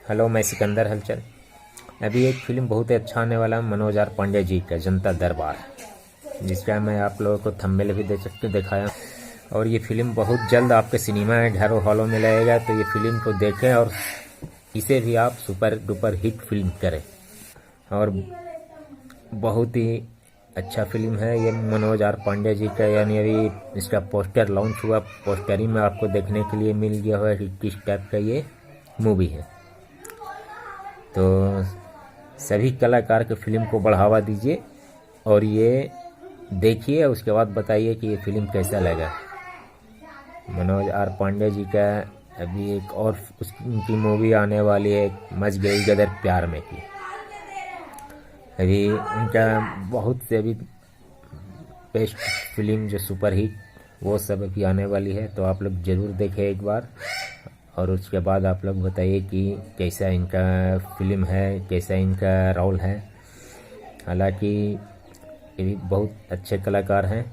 Hello, मैं सिकंदर हलचल। अभी एक फ़िल्म बहुत ही अच्छा आने वाला है मनोज आर पांडे जी का जनता दरबार, जिसका मैं आप लोगों को थंबनेल भी देख सकते दिखाया। और ये फ़िल्म बहुत जल्द आपके सिनेमा में घरों हॉलों में लगेगा, तो ये फ़िल्म को देखें और इसे भी आप सुपर डुपर हिट फिल्म करें। और बहुत ही अच्छा फिल्म है ये मनोज आर पांडे जी का। यानी अभी इसका पोस्टर लॉन्च हुआ, पोस्टर ही में आपको देखने के लिए मिल गया हुआ कि किस टाइप का ये मूवी है। तो सभी कलाकार के फिल्म को बढ़ावा दीजिए और ये देखिए, उसके बाद बताइए कि ये फिल्म कैसा लगा। मनोज आर पांडे जी का अभी एक और उनकी मूवी आने वाली है, मच गई गदर प्यार में की। अभी उनका बहुत से अभी बेस्ट फिल्म जो सुपर हिट वो सब अभी आने वाली है, तो आप लोग ज़रूर देखें एक बार। और उसके बाद आप लोग बताइए कि कैसा इनका फिल्म है, कैसा इनका रोल है। हालांकि ये भी बहुत अच्छे कलाकार हैं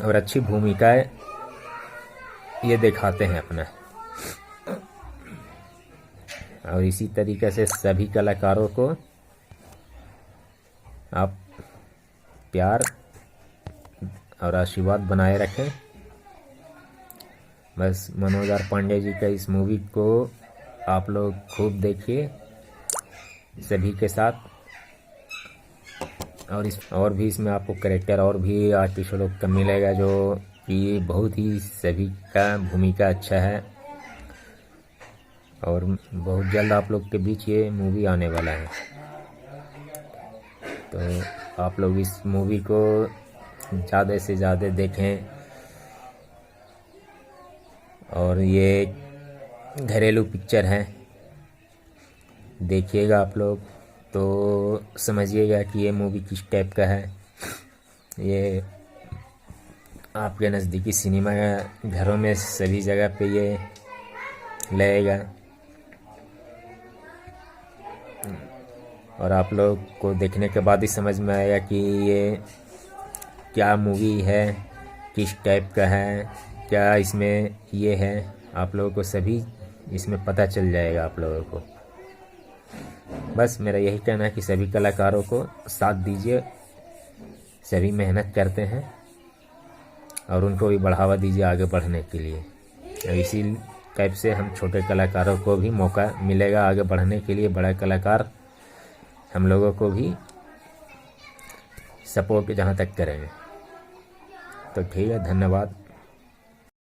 और अच्छी भूमिकाएं ये दिखाते हैं अपना। और इसी तरीके से सभी कलाकारों को आप प्यार और आशीर्वाद बनाए रखें। बस मनोज आर पांडे जी का इस मूवी को आप लोग खूब देखिए सभी के साथ। और भी इसमें आपको कैरेक्टर और भी आर्टिस्ट लोग का मिलेगा, जो कि बहुत ही सभी का भूमिका अच्छा है। और बहुत जल्द आप लोग के बीच ये मूवी आने वाला है, तो आप लोग इस मूवी को ज़्यादा से ज़्यादा देखें। और ये घरेलू पिक्चर है, देखिएगा आप लोग तो समझिएगा कि ये मूवी किस टाइप का है। ये आपके नज़दीकी सिनेमा घरों में सभी जगह पे ये लगेगा। और आप लोग को देखने के बाद ही समझ में आएगा कि ये क्या मूवी है, किस टाइप का है, क्या इसमें ये है। आप लोगों को सभी इसमें पता चल जाएगा आप लोगों को। बस मेरा यही कहना है कि सभी कलाकारों को साथ दीजिए, सभी मेहनत करते हैं और उनको भी बढ़ावा दीजिए आगे बढ़ने के लिए। और इसी टाइप से हम छोटे कलाकारों को भी मौका मिलेगा आगे बढ़ने के लिए। बड़ा कलाकार हम लोगों को भी सपोर्ट जहाँ तक करेंगे। तो ठीक है, धन्यवाद।